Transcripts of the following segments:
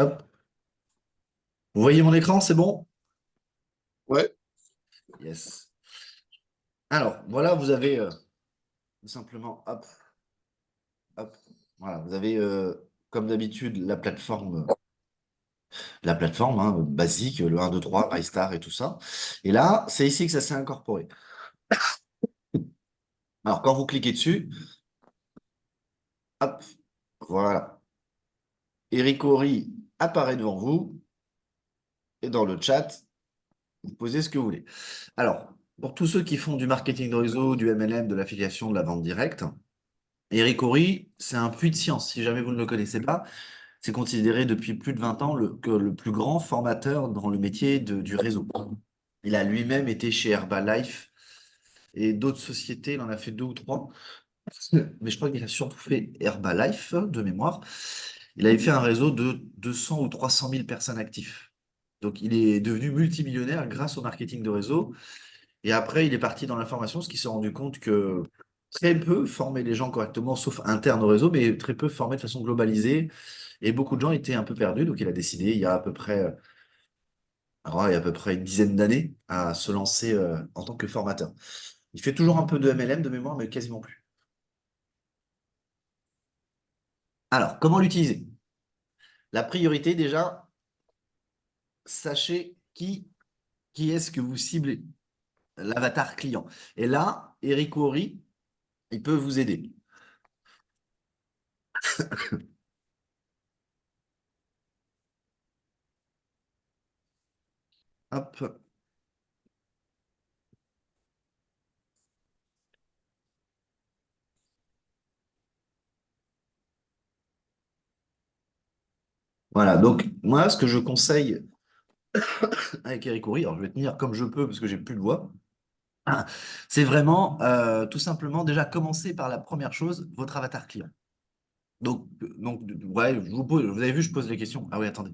Hop. Vous voyez mon écran, c'est bon? Ouais, Yes. Alors, voilà, vous avez tout simplement, hop, hop. Voilà, vous avez, comme d'habitude, la plateforme hein, basique, le 1, 2, 3, MyStar et tout ça. Et là, c'est ici que ça s'est incorporé. Alors, quand vous cliquez dessus, hop, voilà. Eric Horry apparaît devant vous et dans le chat, vous posez ce que vous voulez. Alors, pour tous ceux qui font du marketing de réseau, du MLM, de l'affiliation, de la vente directe, Eric Horry, c'est un puits de science. Si jamais vous ne le connaissez pas, c'est considéré depuis plus de 20 ans que le plus grand formateur dans le métier du réseau. Il a lui-même été chez Herbalife et d'autres sociétés, il en a fait deux ou trois. Mais je crois qu'il a surtout fait Herbalife de mémoire. Il avait fait un réseau de 200 ou 300 000 personnes actives. Donc il est devenu multimillionnaire grâce au marketing de réseau. Et après, il est parti dans l'information, parce qu'il s'est rendu compte que très peu formaient les gens correctement, sauf interne au réseau, mais très peu formaient de façon globalisée. Et beaucoup de gens étaient un peu perdus. Donc il a décidé, il y a à peu près, alors, il y a à peu près une dizaine d'années, à se lancer en tant que formateur. Il fait toujours un peu de MLM de mémoire, mais quasiment plus. Alors, comment l'utiliser? La priorité, déjà, sachez qui est-ce que vous ciblez, l'avatar client. Et là, Eric Horry, il peut vous aider. Hop. Voilà, donc moi, ce que je conseille avec Eric Horry, alors je vais tenir comme je peux parce que j'ai plus de voix, c'est vraiment tout simplement déjà commencer par la première chose, votre avatar client. Donc ouais, vous avez vu, je pose les questions. Ah oui, attendez,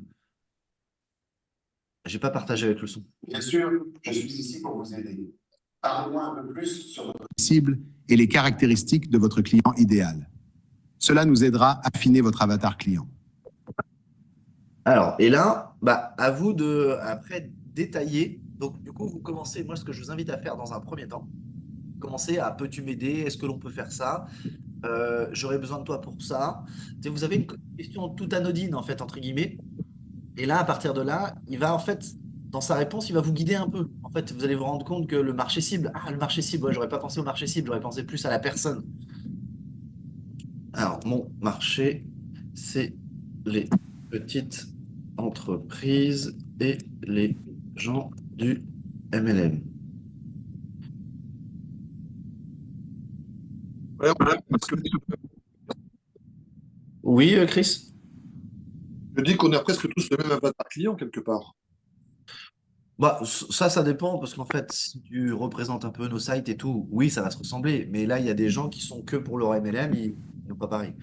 j'ai pas partagé avec le son. Bien sûr, je suis ici pour vous aider. Parlez-moi un peu plus sur votre cible et les caractéristiques de votre client idéal. Cela nous aidera à affiner votre avatar client. Alors, et là, bah, à vous de, après, détailler. Donc, du coup, vous commencez, moi, ce que je vous invite à faire dans un premier temps, commencez à, peux-tu m'aider? Est-ce que l'on peut faire ça? J'aurais besoin de toi pour ça. Tu sais, vous avez une question toute anodine, en fait, entre guillemets. Et là, à partir de là, il va, en fait, dans sa réponse, il va vous guider un peu. En fait, vous allez vous rendre compte que le marché cible, le marché cible, ouais, j'aurais pas pensé au marché cible, j'aurais pensé plus à la personne. Alors, mon marché, c'est les petites entreprises et les gens du MLM. ouais, parce que Oui, Chris? je dis qu'on a presque tous le même avatar client quelque part. Bah, ça dépend parce qu'en fait, si tu représentes un peu nos sites et tout, oui, ça va se ressembler. Mais là, il y a des gens qui sont que pour leur MLM, ils n'ont pas pareil.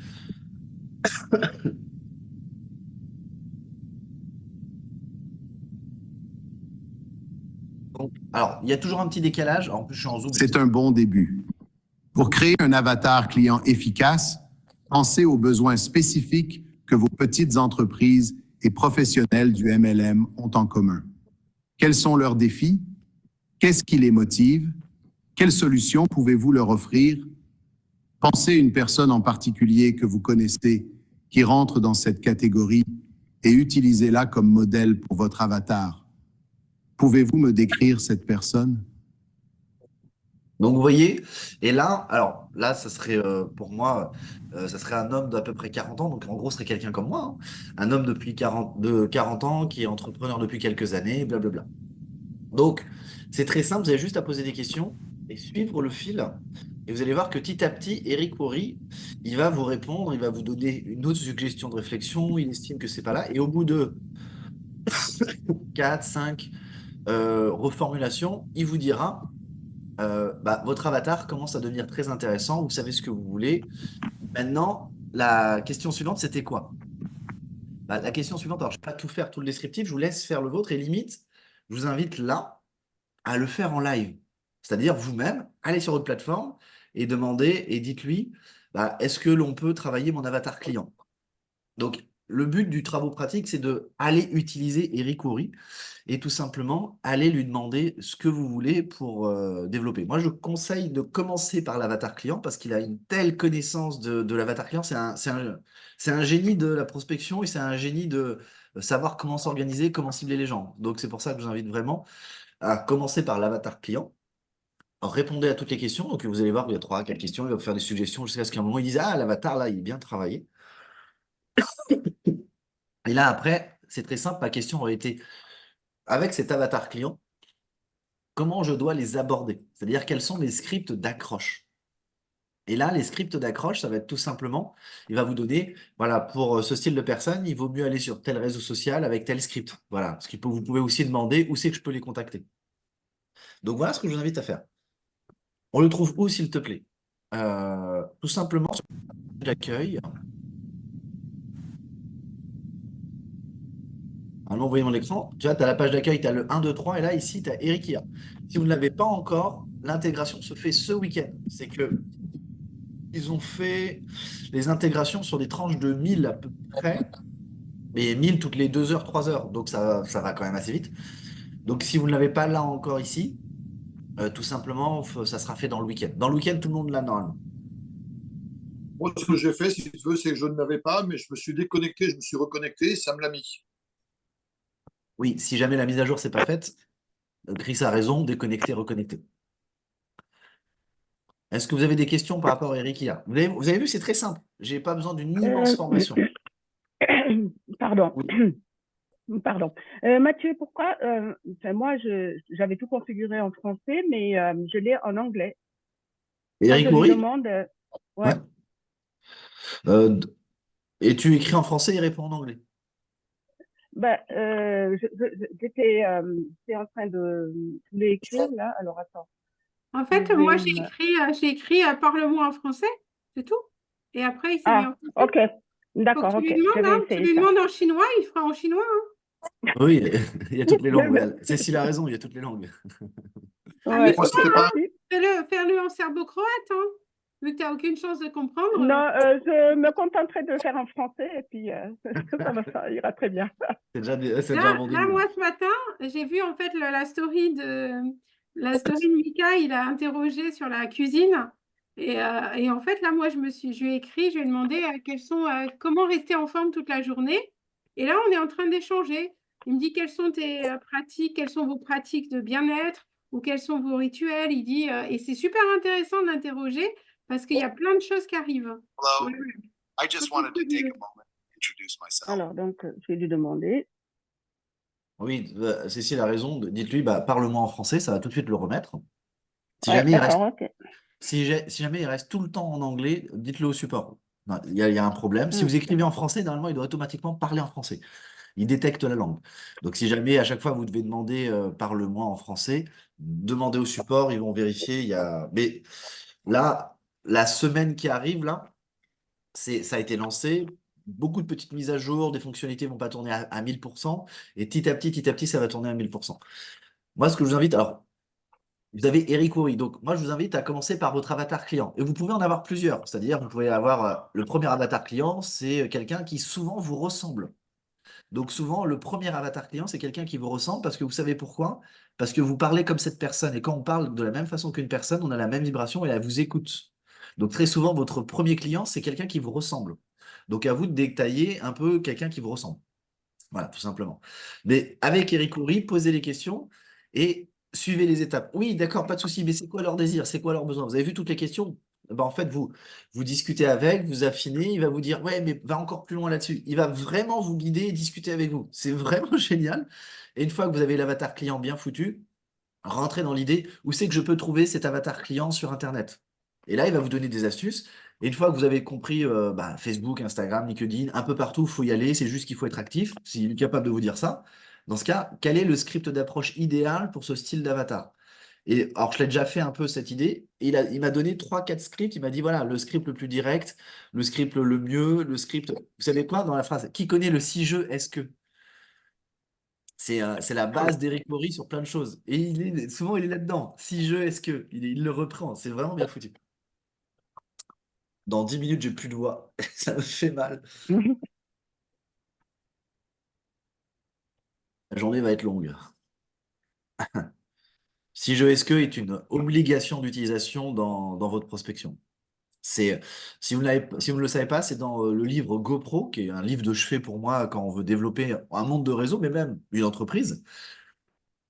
Donc, alors, il y a toujours un petit décalage. En plus, je suis en Zoom. C'est un bon début. Pour créer un avatar client efficace, pensez aux besoins spécifiques que vos petites entreprises et professionnels du MLM ont en commun. Quels sont leurs défis? Qu'est-ce qui les motive? Quelles solutions pouvez-vous leur offrir? Pensez à une personne en particulier que vous connaissez qui rentre dans cette catégorie et utilisez-la comme modèle pour votre avatar. Pouvez-vous me décrire cette personne? Donc, vous voyez, et là, alors là, ça serait pour moi, ça serait un homme d'à peu près 40 ans, donc en gros, ce serait quelqu'un comme moi, hein. Un homme de 40 ans qui est entrepreneur depuis quelques années, blablabla. Donc, c'est très simple, vous avez juste à poser des questions et suivre le fil. Et vous allez voir que petit à petit, Eric Horry, il va vous répondre, il va vous donner une autre suggestion de réflexion, il estime que c'est pas là. Et au bout de 4, 5 reformulations, il vous dira bah, votre avatar commence à devenir très intéressant, vous savez ce que vous voulez. Maintenant, la question suivante, c'était quoi? Bah, la question suivante, alors je ne vais pas tout faire, tout le descriptif, je vous laisse faire le vôtre et limite, je vous invite là à le faire en live. C'est-à-dire vous-même, allez sur votre plateforme et demandez et dites-lui, bah, est-ce que l'on peut travailler mon avatar client? Donc, le but du travaux pratique, c'est de aller utiliser Eric Houry et tout simplement aller lui demander ce que vous voulez pour développer. Moi, je conseille de commencer par l'avatar client parce qu'il a une telle connaissance de l'avatar client. C'est un génie de la prospection et c'est un génie de savoir comment s'organiser, comment cibler les gens. Donc, c'est pour ça que je vous invite vraiment à commencer par l'avatar client. Alors, répondez à toutes les questions. Donc, vous allez voir, il y a 3 4 questions. Il va vous faire des suggestions jusqu'à ce qu'à un moment, il dise, ah, l'avatar, là, il est bien travaillé. Et là, après, c'est très simple. Ma question aurait été, avec cet avatar client, comment je dois les aborder? C'est-à-dire, quels sont les scripts d'accroche? Et là, les scripts d'accroche, ça va être tout simplement, il va vous donner, voilà, pour ce style de personne, il vaut mieux aller sur tel réseau social avec tel script. Voilà, vous pouvez aussi demander où c'est que je peux les contacter. Donc voilà ce que je vous invite à faire. On le trouve où, s'il te plaît? Tout simplement sur l'accueil. Alors, vous voyez mon écran. Tu vois, tu as la page d'accueil, tu as le 1, 2, 3, et là, ici, tu as Eric IA. Si vous ne l'avez pas encore, l'intégration se fait ce week-end. C'est que ils ont fait les intégrations sur des tranches de 1000 à peu près, mais 1000 toutes les 2 heures, 3 heures. Donc, ça va quand même assez vite. Donc, si vous ne l'avez pas là encore ici, tout simplement, ça sera fait dans le week-end. Dans le week-end, tout le monde l'a normalement. Moi, ce que j'ai fait, si tu veux, c'est que je ne l'avais pas, mais je me suis déconnecté, je me suis reconnecté, et ça me l'a mis. Oui, si jamais la mise à jour c'est pas faite, Chris a raison, déconnecter, reconnecter. Est-ce que vous avez des questions par rapport à Eric IA? Vous avez vu, c'est très simple. J'ai pas besoin d'une immense Euh, formation. Pardon. Oui. Pardon. Mathieu, pourquoi enfin, moi, j'avais tout configuré en français, mais je l'ai en anglais. Quand je Eric lui Houry? demande, Ouais. ouais, Euh, d- et tu écris en français, il répond en anglais. bah, j'étais en train de l'écrire là. Alors attends, En je fait, moi, vais me... j'ai écrit Parle-moi en français, c'est tout. Et après, il s'est mis en Ah, français. ok, Faut que d'accord, tu lui ok, je demandes, vais hein. Tu essayer lui ça. demandes en chinois, il fera en chinois, hein. Oui, il y a toutes les langues. Cécile a raison, il y a toutes les langues. Ah, mais Ouais, Moi, ok, c'était pas. merci. fais-le en serbo-croate, hein. Vu que tu n'as aucune chance de comprendre. Non, je me contenterai de le faire en français et puis ça ira très bien. C'est déjà un bon début, Moi, hein. ce matin, j'ai vu en fait la story de Mika, il a interrogé sur la cuisine. Et en fait, là, moi, je lui ai écrit, je lui ai demandé comment rester en forme toute la journée. Et là, on est en train d'échanger. Il me dit quelles sont tes pratiques, quelles sont vos pratiques de bien-être ou quels sont vos rituels. Il dit, et c'est super intéressant de l'interroger parce qu'il y a plein de choses qui arrivent. Hello. Ouais, ouais. I just wanted to take a moment to introduce myself. Alors, donc, je vais lui demander. Oui, Cécile a raison. Dites-lui, bah, parle-moi en français, ça va tout de suite le remettre. Si Ouais, jamais il reste, d'accord, ok. si jamais il reste tout le temps en anglais, dites-le au support. Non, il y a un problème. Si Hmm. vous écrivez en français, normalement, il doit automatiquement parler en français. Il détecte la langue. Donc, si jamais à chaque fois vous devez demander parle-moi en français, demandez au support, ils vont vérifier. Mais là, la semaine qui arrive, là, ça a été lancé. Beaucoup de petites mises à jour, des fonctionnalités vont pas tourner à 1000%, et petit à petit, ça va tourner à 1000%. Moi, ce que je vous invite, alors, vous avez Eric Houry, donc moi, je vous invite à commencer par votre avatar client. Et vous pouvez en avoir plusieurs, c'est-à-dire, vous pouvez avoir le premier avatar client, c'est quelqu'un qui souvent vous ressemble. Donc souvent, le premier avatar client, c'est quelqu'un qui vous ressemble parce que vous savez pourquoi? Parce que vous parlez comme cette personne. Et quand on parle de la même façon qu'une personne, on a la même vibration et elle vous écoute. Donc très souvent, votre premier client, c'est quelqu'un qui vous ressemble. Donc à vous de détailler un peu quelqu'un qui vous ressemble. Voilà, tout simplement. Mais avec Eric Houry, posez les questions et suivez les étapes. Oui, d'accord, pas de souci, mais c'est quoi leur désir? C'est quoi leur besoin? Vous avez vu toutes les questions? Ben, en fait, vous discutez avec, vous affinez, il va vous dire, ouais, mais va encore plus loin là-dessus. Il va vraiment vous guider et discuter avec vous. C'est vraiment génial. Et une fois que vous avez l'avatar client bien foutu, rentrez dans l'idée, où c'est que je peux trouver cet avatar client sur Internet? Et là, il va vous donner des astuces. Et une fois que vous avez compris Facebook, Instagram, LinkedIn, un peu partout, il faut y aller, c'est juste qu'il faut être actif. S'il est capable de vous dire ça, dans ce cas, quel est le script d'approche idéal pour ce style d'avatar? Et alors, je l'ai déjà fait un peu cette idée. Et il m'a donné 3 4 scripts. Il m'a dit voilà, le script le plus direct, le script le mieux, le script. Vous savez quoi dans la phrase? Qui connaît le si je, est-ce que? C'est la base d'Eric Maury sur plein de choses. Et souvent, il est là-dedans. Si je, est-ce que? Il le reprend. C'est vraiment bien foutu. Dans 10 minutes, j'ai plus de voix. Ça me fait mal. La journée va être longue. Si je SQL est une obligation d'utilisation dans votre prospection. C'est, si vous ne le savez pas, c'est dans le livre GoPro, qui est un livre de chevet pour moi quand on veut développer un monde de réseau, mais même une entreprise.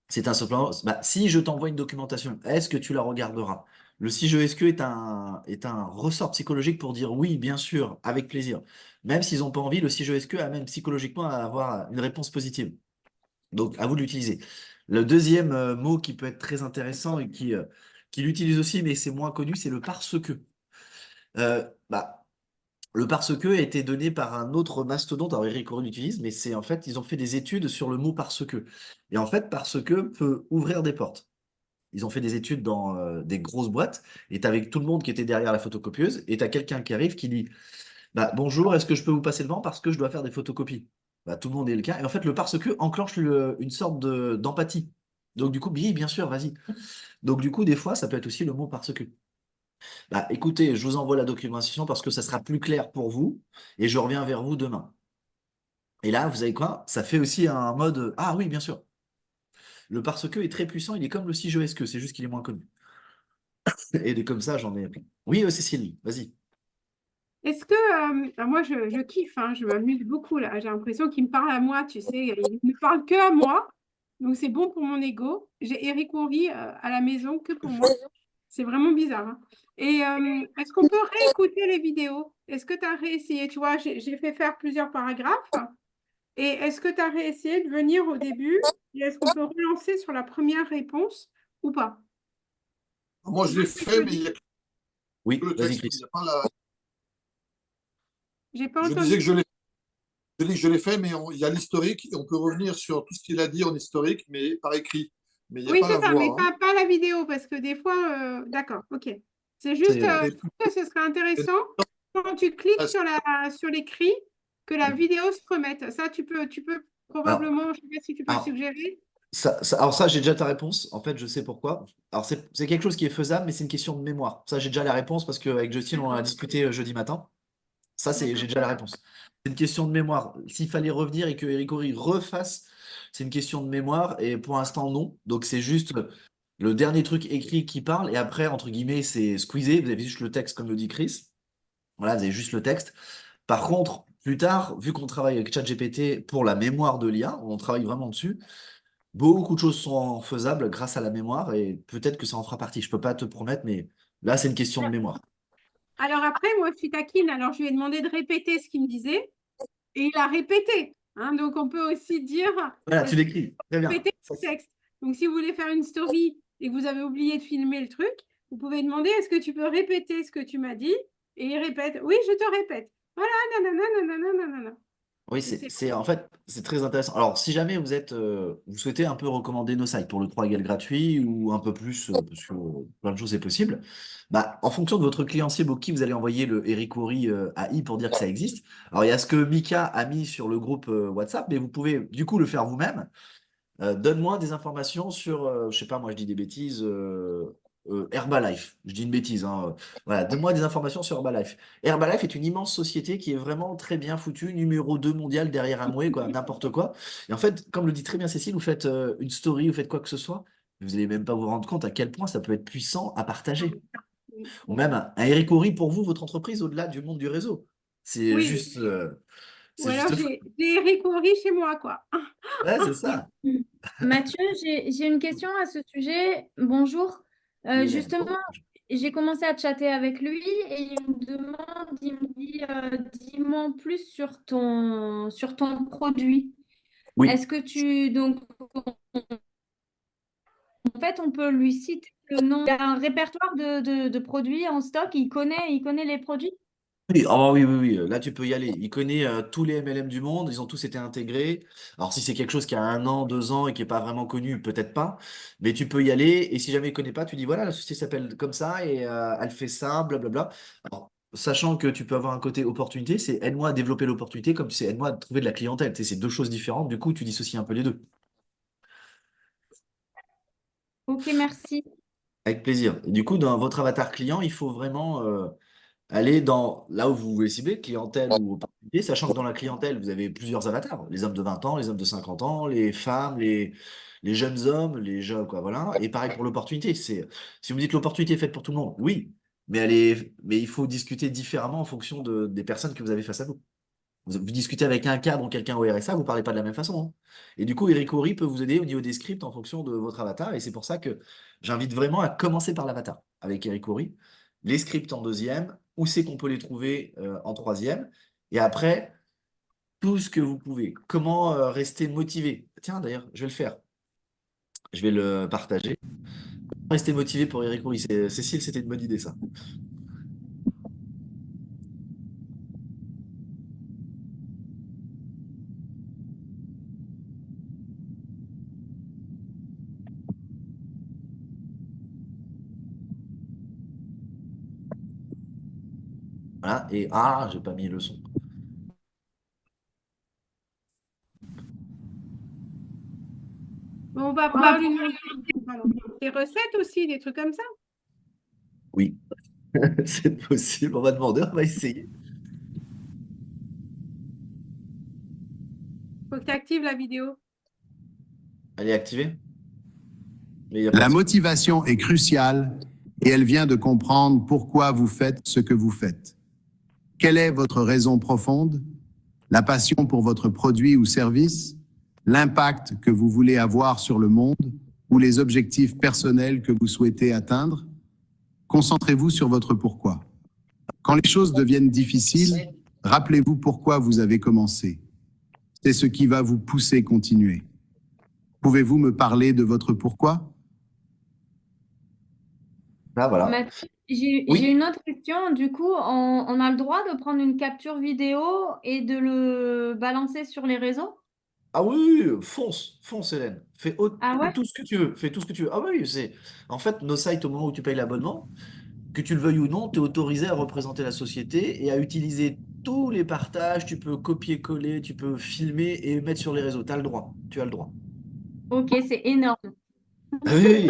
C'est un simplement, bah, si je t'envoie une documentation, est-ce que tu la regarderas? Le si je SQ est un ressort psychologique pour dire oui, bien sûr, avec plaisir. Même s'ils n'ont pas envie, le si je SQ amène psychologiquement à avoir une réponse positive. Donc, à vous de l'utiliser. Le deuxième mot qui peut être très intéressant et qui l'utilise aussi, mais c'est moins connu, c'est le parce que. Bah, le parce que a été donné par un autre mastodonte, alors Eric Oren l'utilise, mais c'est en fait, ils ont fait des études sur le mot parce que. Et en fait, parce que peut ouvrir des portes. Ils ont fait des études dans des grosses boîtes, et tu avec tout le monde qui était derrière la photocopieuse, et tu as quelqu'un qui arrive qui dit bah, bonjour, est-ce que je peux vous passer devant parce que je dois faire des photocopies? Bah, tout le monde est le cas. Et en fait, le parce que enclenche une sorte d'empathie. Donc, du coup, oui, bien sûr, vas-y. Donc, du coup, des fois, ça peut être aussi le mot parce que. Bah, écoutez, je vous envoie la documentation parce que ça sera plus clair pour vous et je reviens vers vous demain. Et là, vous savez quoi? Ça fait aussi un mode ah oui, bien sûr. Le parce que est très puissant, il est comme le si je est que, c'est juste qu'il est moins connu. Et comme ça, j'en ai plein. Oui, Cécile, vas-y. Est-ce que, alors moi je kiffe, hein, je m'amuse beaucoup là, j'ai l'impression qu'il me parle à moi, tu sais, il ne parle que à moi, donc c'est bon pour mon ego. J'ai Eric Horry à la maison que pour moi, c'est vraiment bizarre, hein. Et est-ce qu'on peut réécouter les vidéos? Est-ce que tu as réessayé? Tu vois, j'ai fait faire plusieurs paragraphes, et est-ce que tu as réessayé de venir au début? Et est-ce qu'on peut relancer sur la première réponse ou pas? Moi, je l'ai Tu peux fait, mais il dire, n'y a que Oui, le vas-y, texte. Il Chris. n'y a pas la... j'ai pas Je entendu. disais que je dis que je l'ai fait, mais il y a l'historique et on peut revenir sur tout ce qu'il a dit en historique, mais par écrit. Mais il n'y a Oui, pas c'est la ça, mais voix, hein. pas la vidéo, parce que des fois, d'accord, ok. C'est juste, C'est Et je trouve que ce serait intéressant quand tu cliques ah, sur l'écrit, que la vidéo se remette. Ça, tu peux alors, probablement, je ne sais pas si tu peux le alors, suggérer. alors ça, j'ai déjà ta réponse. En fait, je sais pourquoi. Alors, c'est quelque chose qui est faisable, mais c'est une question de mémoire. Ça, j'ai déjà la réponse parce qu'avec Justine, on en a D'accord, discuté jeudi matin. Ça, j'ai d'accord. déjà la réponse. C'est une question de mémoire. S'il fallait revenir et que Eric Horry refasse, c'est une question de mémoire. Et pour l'instant, non. Donc, c'est juste le dernier truc écrit qui parle. Et après, entre guillemets, c'est squeezé. Vous avez juste le texte, comme le dit Chris. Voilà, vous avez juste le texte. Par contre, plus tard, vu qu'on travaille avec ChatGPT pour la mémoire de l'IA, on travaille vraiment dessus. Beaucoup de choses sont faisables grâce à la mémoire et peut-être que ça en fera partie. Je peux pas te promettre, mais là, c'est une question de mémoire. Alors après, moi, je suis taquine, alors je lui ai demandé de répéter ce qu'il me disait, et il a répété, hein. Donc, on peut aussi dire, Voilà, tu est-ce que l'écris. Très vous bien. répétez le texte? Donc, si vous voulez faire une story et que vous avez oublié de filmer le truc, vous pouvez demander, est-ce que tu peux répéter ce que tu m'as dit? Et il répète, oui, je te répète. Voilà, nanana, nanana, nanana. Oui, Et c'est en fait, c'est très intéressant. Alors, si jamais vous souhaitez un peu recommander nos sites pour le 3 égale gratuit ou un peu plus, parce que plein de choses est possible, bah, en fonction de votre client cible au qui vous allez envoyer le Eric Horry AI pour dire que ça existe. Alors, il y a ce que Mika a mis sur le groupe WhatsApp, mais vous pouvez du coup le faire vous-même. Donne-moi des informations sur, je sais pas, moi je dis des bêtises, Herbalife. Je dis une bêtise, hein. Voilà, donne-moi des informations sur Herbalife. Herbalife est une immense société qui est vraiment très bien foutue, numéro 2 mondial derrière Amway, quoi, n'importe quoi. Et en fait, comme le dit très bien Cécile, vous faites une story, vous faites quoi que ce soit, vous n'allez même pas vous rendre compte à quel point ça peut être puissant à partager. Ou même un Eric Horry pour vous, votre entreprise, au-delà du monde du réseau. C'est oui, juste, ou c'est alors juste fou. j'ai Eric Horry chez moi, quoi. Ouais, c'est ça. Mathieu, j'ai une question à ce sujet. Bonjour. Mylène. Justement, j'ai commencé à chatter avec lui et il me dit, dis-moi en plus sur ton produit. Oui. Est-ce que donc, en fait, on peut lui citer le nom. Il y a un répertoire de produits en stock. Il connaît les produits. Oui, ah bah oui, oui, oui, là tu peux y aller. Il connaît tous les MLM du monde, ils ont tous été intégrés. Alors si c'est quelque chose qui a 1 an, 2 ans et qui n'est pas vraiment connu, peut-être pas, mais tu peux y aller. Et si jamais il connaît pas, tu dis voilà, la société s'appelle comme ça et elle fait ça, blablabla. Alors, sachant que tu peux avoir un côté opportunité, c'est aide-moi à développer l'opportunité, comme c'est aide-moi à trouver de la clientèle. Tu sais, c'est deux choses différentes, du coup tu dissocies un peu les deux. Ok, merci. Avec plaisir. Et du coup, dans votre avatar client, il faut vraiment Allez dans là où vous voulez cibler, clientèle ou opportunité, sachant que dans la clientèle, vous avez plusieurs avatars, les hommes de 20 ans, les hommes de 50 ans, les femmes, les jeunes hommes, les jeunes, quoi, voilà. Et pareil pour l'opportunité. Si vous me dites que l'opportunité est faite pour tout le monde, oui, mais il faut discuter différemment en fonction des personnes que vous avez face à vous. Vous discutez avec un cadre ou quelqu'un au RSA, vous parlez pas de la même façon, hein. Et du coup, Eric Horry peut vous aider au niveau des scripts en fonction de votre avatar. Et c'est pour ça que j'invite vraiment à commencer par l'avatar avec Eric Horry. Les scripts en deuxième, où c'est qu'on peut les trouver en troisième. Et après, tout ce que vous pouvez. Comment rester motivé? Tiens, d'ailleurs, je vais le faire. Je vais le partager. Rester motivé pour Eric Horry. Cécile, c'était une bonne idée, ça. Voilà. Et ah, j'ai pas mis le son. On va pouvoir lui demander des recettes aussi, des trucs comme ça. Oui, c'est possible. On va demander, on va essayer. Faut que tu actives la vidéo. Elle est activée? Mais il y a pas La de- motivation est cruciale et elle vient de comprendre pourquoi vous faites ce que vous faites. Quelle est votre raison profonde? La passion pour votre produit ou service? L'impact que vous voulez avoir sur le monde ou les objectifs personnels que vous souhaitez atteindre? Concentrez-vous sur votre pourquoi. Quand les choses deviennent difficiles, rappelez-vous pourquoi vous avez commencé. C'est ce qui va vous pousser à continuer. Pouvez-vous me parler de votre pourquoi? Ah, voilà. Mathieu, j'ai Oui. une autre question. Du coup, on a le droit de prendre une capture vidéo et de le balancer sur les réseaux? Ah oui, oui, fonce, Hélène. Ah ouais? Tout ce que tu veux. Fais tout ce que tu veux. Ah oui, c'est. En fait, nos sites, au moment où tu payes l'abonnement, que tu le veuilles ou non, tu es autorisé à représenter la société et à utiliser tous les partages. Tu peux copier-coller, tu peux filmer et mettre sur les réseaux. Tu as le droit. Tu as le droit. Ok, c'est énorme. Ah oui,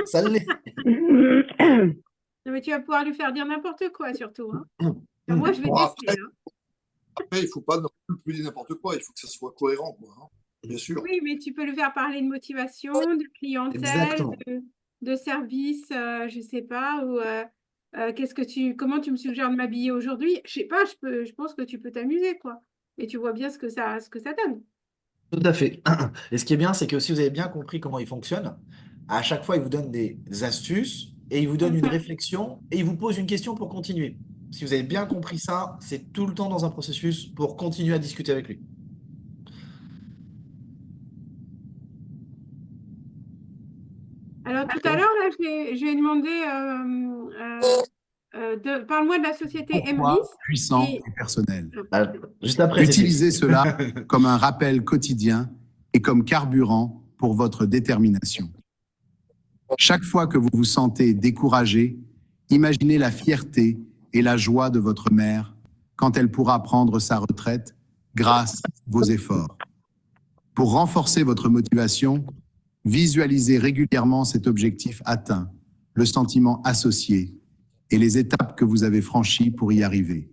ça l'est. Non, mais tu vas pouvoir lui faire dire n'importe quoi, surtout, hein. Alors, moi, je vais Bon, tester, hein. après, il ne faut pas non plus dire n'importe quoi, il faut que ça soit cohérent, quoi, hein. Bien sûr. Oui, mais tu peux lui faire parler de motivation, de clientèle, Exactement. de service, je sais pas, ou comment tu me suggères de m'habiller aujourd'hui? Je sais pas, je pense que tu peux t'amuser, quoi. Et tu vois bien ce que ça donne. Tout à fait. Et ce qui est bien, c'est que si vous avez bien compris comment il fonctionne, à chaque fois, il vous donne des astuces et il vous donne une Mhm. réflexion et il vous pose une question pour continuer. Si vous avez bien compris ça, c'est tout le temps dans un processus pour continuer à discuter avec lui. Alors, tout à l'heure, là, je lui ai demandé, parle-moi de la société Emrys. Pourquoi puissant Et, et personnel? Ah, juste après, Utilisez Cécile. cela comme un rappel quotidien et comme carburant pour votre détermination. Chaque fois que vous vous sentez découragé, imaginez la fierté et la joie de votre mère quand elle pourra prendre sa retraite grâce à vos efforts. Pour renforcer votre motivation, visualisez régulièrement cet objectif atteint, le sentiment associé et les étapes que vous avez franchies pour y arriver.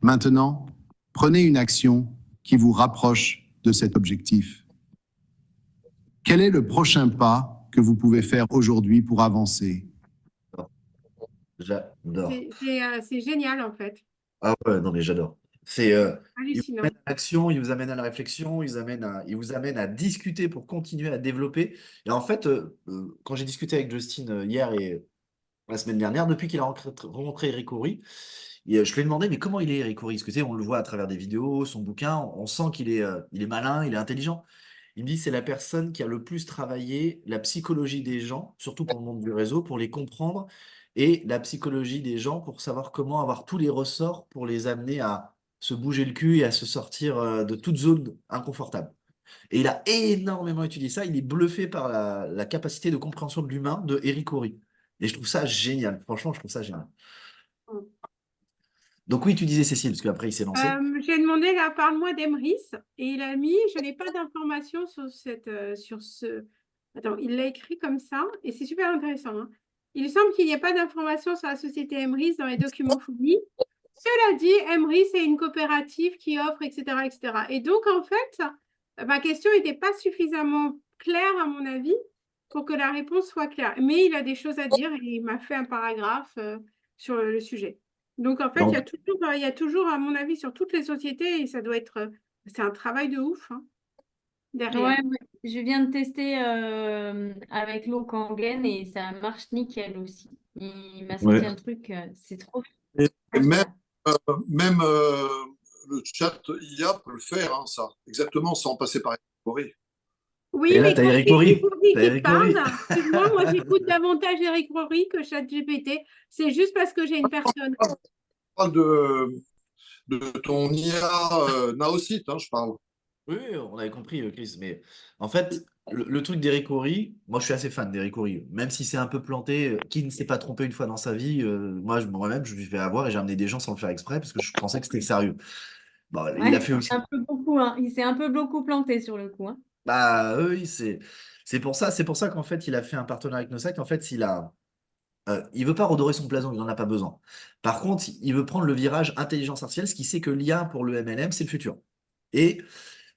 Maintenant, prenez une action qui vous rapproche de cet objectif. Quel est le prochain pas que vous pouvez faire aujourd'hui pour avancer? J'adore. c'est génial, en fait. Ah ouais, non mais j'adore. Il vous Hallucinant. amène à l'action, il vous amène à la réflexion, il vous amène à discuter pour continuer à développer. Et en fait, quand j'ai discuté avec Justin hier et la semaine dernière, depuis qu'il a rencontré Eric Horry, et, je lui ai demandé, mais comment il est Eric Horry? Parce que tu sais, on le voit à travers des vidéos, son bouquin, on sent il est malin, il est intelligent. Il me dit, c'est la personne qui a le plus travaillé la psychologie des gens, surtout pour le monde du réseau, pour les comprendre, et la psychologie des gens pour savoir comment avoir tous les ressorts pour les amener à se bouger le cul et à se sortir de toute zone inconfortable. Et il a énormément étudié ça. Il est bluffé par la capacité de compréhension de l'humain de Eric Horry. Et je trouve ça génial. Franchement, je trouve ça génial. Donc oui, tu disais Cécile, parce qu'après il s'est lancé. J'ai demandé, là, parle-moi d'Emrys. Et il a mis, je n'ai pas d'informations sur sur ce. Attends, il l'a écrit comme ça, et c'est super intéressant, hein. Il semble qu'il n'y ait pas d'informations sur la société Emrys dans les documents fournis. Cela dit, Emrys est une coopérative qui offre, etc., etc. Et donc, en fait, ma question n'était pas suffisamment claire, à mon avis, pour que la réponse soit claire. Mais il a des choses à dire et il m'a fait un paragraphe sur le sujet. Donc, en fait, Donc, il y a toujours, à mon avis, sur toutes les sociétés, et ça doit être, c'est un travail de ouf hein, derrière. Ouais, ouais. Je viens de tester avec l'eau Kangen et ça marche nickel aussi. Il m'a sorti ouais. un truc, c'est trop, Et trop même, super. même le chat IA peut le faire, hein, ça. Exactement, sans passer par Corée. Oui, Et là, mais t'as quand Eric c'est Eric Horry. Rory T'as qui Eric Horry. parle, excuse-moi, moi j'écoute davantage Eric Rory que ChatGPT. C'est juste parce que j'ai une personne. Je parle de ton IA Naocite, hein, je parle. Oui, oui, on avait compris, Chris. Mais en fait, le truc d'Eric Horry, moi je suis assez fan d'Eric Horry. Même si c'est un peu planté, qui ne s'est pas trompé une fois dans sa vie, moi-même, je lui fais avoir et j'ai amené des gens sans le faire exprès parce que je pensais que c'était sérieux. Bon, il a Ouais, fait aussi. un peu beaucoup, hein. Il s'est un peu beaucoup planté sur le coup, hein. Bah oui, c'est pour ça qu'en fait, il a fait un partenariat avec Nosite. En fait, il veut pas redorer son blason, il n'en a pas besoin. Par contre, il veut prendre le virage intelligence artificielle, ce qui sait que l'IA pour le MLM, c'est le futur. Et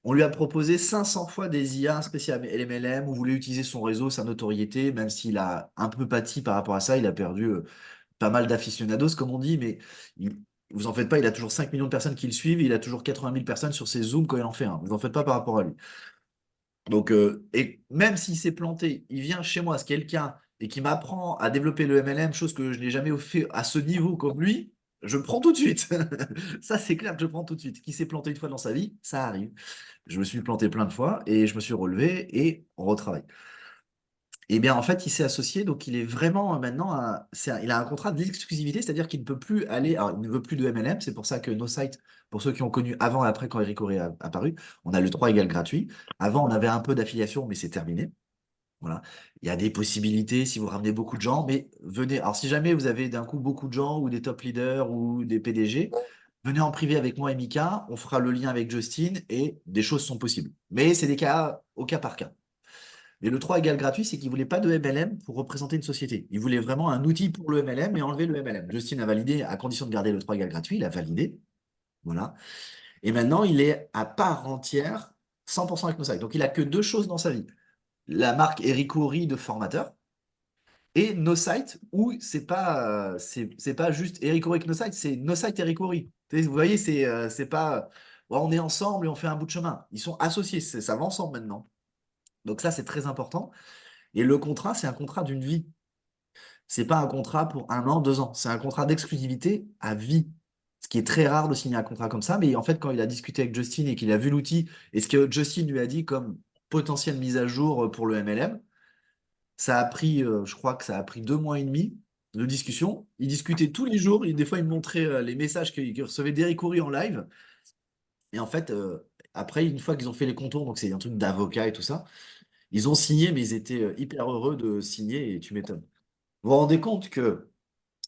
on lui a proposé 500 fois des IA spéciales LMLM, on voulait utiliser son réseau, sa notoriété, même s'il a un peu pâti par rapport à ça, il a perdu pas mal d'aficionados, comme on dit, mais il- vous en faites pas, il a toujours 5 millions de personnes qui le suivent, il a toujours 80 000 personnes sur ses Zooms quand il en fait un. Vous en faites pas par rapport à lui. Donc, et même s'il s'est planté, il vient chez moi, c'est quelqu'un, et qui m'apprend à développer le MLM, chose que je n'ai jamais fait à ce niveau comme lui, je le prends tout de suite. Ça, c'est clair que je prends tout de suite. Qui s'est planté une fois dans sa vie, ça arrive. Je me suis planté plein de fois et je me suis relevé et on retravaille. Et bien, en fait, il s'est associé, donc il est vraiment maintenant, il a un contrat d'exclusivité, c'est-à-dire qu'il ne peut plus aller, alors il ne veut plus de MLM, c'est pour ça que nos sites, pour ceux qui ont connu avant et après quand Eric Corré a apparu, on a le 3 égale gratuit. Avant, on avait un peu d'affiliation, mais c'est terminé. Voilà. Il y a des possibilités si vous ramenez beaucoup de gens, mais venez. Alors, si jamais vous avez d'un coup beaucoup de gens ou des top leaders ou des PDG, venez en privé avec moi et Mika, on fera le lien avec Justine et des choses sont possibles. Mais c'est des cas au cas par cas. Mais le 3 égale gratuit, c'est qu'il ne voulait pas de MLM pour représenter une société. Il voulait vraiment un outil pour le MLM et enlever le MLM. Justine a validé à condition de garder le 3 égale gratuit, il a validé. Voilà. Et maintenant, il est à part entière, 100% avec nos sites. Donc, il a que deux choses dans sa vie. La marque Eric Horry de formateur et nos sites où c'est pas juste Eric Horry avec nos sites, c'est nos sites Eric Horry. Vous voyez, c'est pas ouais, on est ensemble et on fait un bout de chemin. Ils sont associés, ça va ensemble maintenant. Donc ça, c'est très important. Et le contrat, c'est un contrat d'une vie. C'est pas un contrat pour 1 an, 2 ans. C'est un contrat d'exclusivité à vie. Ce qui est très rare de signer un contrat comme ça. Mais en fait, quand il a discuté avec Justine et qu'il a vu l'outil et ce que Justine lui a dit comme potentielle mise à jour pour le MLM, ça a pris, je crois que ça a pris 2 mois et demi de discussion. Il discutait tous les jours. Et des fois, il me montrait les messages qu'il recevait d'Eric Horry en live. Et en fait, après, une fois qu'ils ont fait les contours, donc c'est un truc d'avocat et tout ça, ils ont signé, mais ils étaient hyper heureux de signer et tu m'étonnes. Vous vous rendez compte que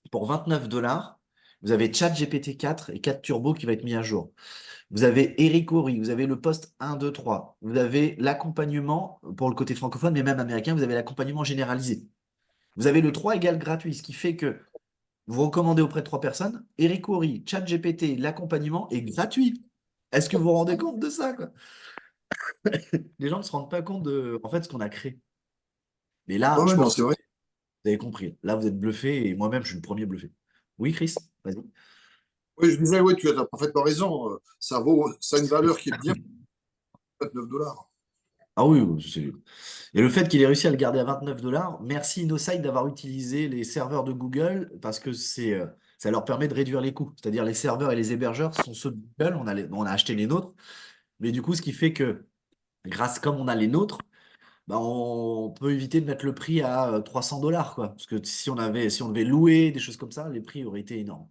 pour 29 $, vous avez ChatGPT 4 et 4 Turbo qui va être mis à jour. Vous avez Eric Horry, vous avez le poste 1, 2, 3. Vous avez l'accompagnement pour le côté francophone, mais même américain, vous avez l'accompagnement généralisé. Vous avez le 3 égale gratuit, ce qui fait que vous recommandez auprès de 3 personnes. Eric Horry, ChatGPT, l'accompagnement est gratuit. Est-ce que vous vous rendez compte de ça, quoi? Les gens ne se rendent pas compte de en fait, ce qu'on a créé. Mais là, Ouais, je ouais, non, pense que c'est vrai. vous avez compris. Là, vous êtes bluffé et moi-même, je suis le premier bluffé. Oui, Chris, vas-y. Oui, je disais, oui, tu as parfaitement raison. Ça a une valeur qui est bien 29 $. Ah oui, oui, et le fait qu'il ait réussi à le garder à 29 $, merci InnoSight d'avoir utilisé les serveurs de Google parce que ça leur permet de réduire les coûts. C'est-à-dire les serveurs et les hébergeurs sont ceux de Google, on a acheté les nôtres, mais du coup, ce qui fait que comme on a les nôtres, bah, on peut éviter de mettre le prix à 300 $, quoi. Parce que si on devait louer des choses comme ça, les prix auraient été énormes.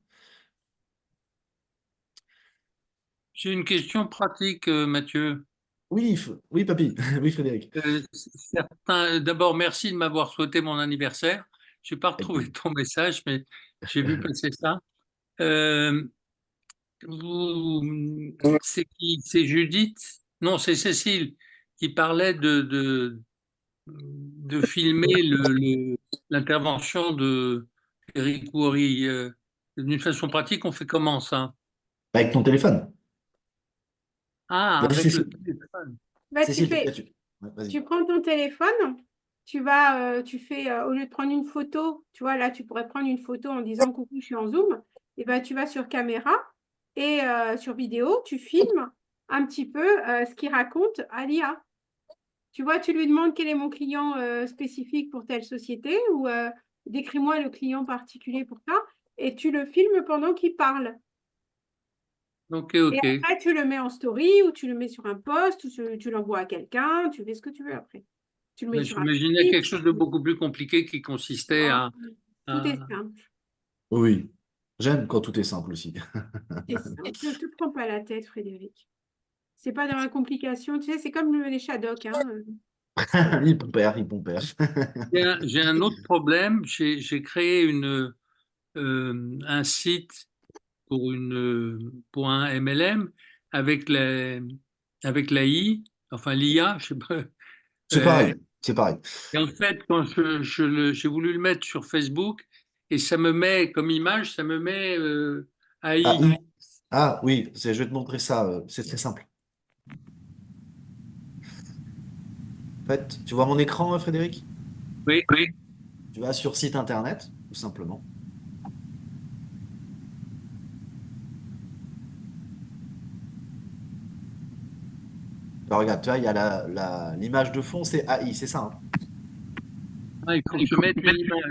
J'ai une question pratique, Mathieu. Oui, oui, papy, oui, Frédéric. D'abord, merci de m'avoir souhaité mon anniversaire. Je n'ai pas retrouvé ton message, mais j'ai vu passer ça. Euh, c'est qui? C'est Judith? Non, c'est Cécile qui parlait de filmer l'intervention de Eric Worre. D'une façon pratique, on fait comment ça? Avec ton téléphone. Ah, Vas-y, avec le Cécile. téléphone. Bah, Cécile, ouais, vas-y. tu prends ton téléphone, tu fais, au lieu de prendre une photo, tu vois, là, tu pourrais prendre une photo en disant coucou, je suis en Zoom, et ben, tu vas sur caméra et sur vidéo, tu filmes un petit peu ce qu'il raconte à l'IA. Tu vois, tu lui demandes quel est mon client spécifique pour telle société ou décris-moi le client particulier pour ça, et tu le filmes pendant qu'il parle. Ok, Et ok. après, tu le mets en story ou tu le mets sur un post ou tu l'envoies à quelqu'un, tu fais ce que tu veux après. Tu le mets Mais sur un j'imaginais site, quelque chose de beaucoup plus compliqué qui consistait oh, à, tout est à- simple. Oui, j'aime quand tout est simple aussi. C'est simple. Ne te prends pas la tête, Frédéric. C'est pas dans la complication, tu sais, c'est comme les Shadok, hein. Voilà. Il pompère. J'ai un autre problème. J'ai créé un site pour un MLM avec avec l'AI, enfin l'IA, je sais pas. C'est Euh, pareil, c'est pareil. et en fait, quand j'ai voulu le mettre sur Facebook, et ça me met comme image, ça me met Ah, AI. ah oui, je vais te montrer ça. C'est très simple. En fait, tu vois mon écran, Frédéric? Oui, oui. Tu vas sur site internet, tout simplement. Alors, regarde, tu vois, il y a l'image de fond, c'est AI, c'est ça, hein. Ah, il faut que je mette une image.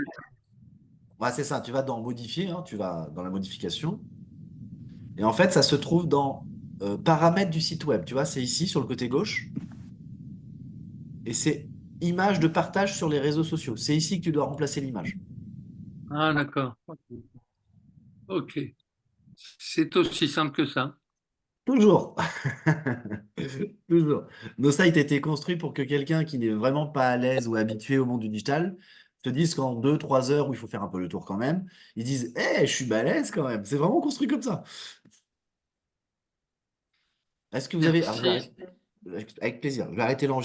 Ouais, c'est ça, tu vas dans modifier, hein, tu vas dans la modification. Et en fait, ça se trouve dans paramètres du site web. Tu vois, c'est ici sur le côté gauche. Et c'est image de partage sur les réseaux sociaux. C'est ici que tu dois remplacer l'image. Ah, d'accord. Ok. C'est aussi simple que ça. Toujours. Toujours. Nos sites étaient construits pour que quelqu'un qui n'est vraiment pas à l'aise ou habitué au monde du digital te dise qu'en 2, 3 heures, où il faut faire un peu le tour quand même, ils disent, je suis balèze quand même. C'est vraiment construit comme ça. Est-ce que vous avez... Alors, Merci. avec plaisir. Je vais arrêter l'enregistrement.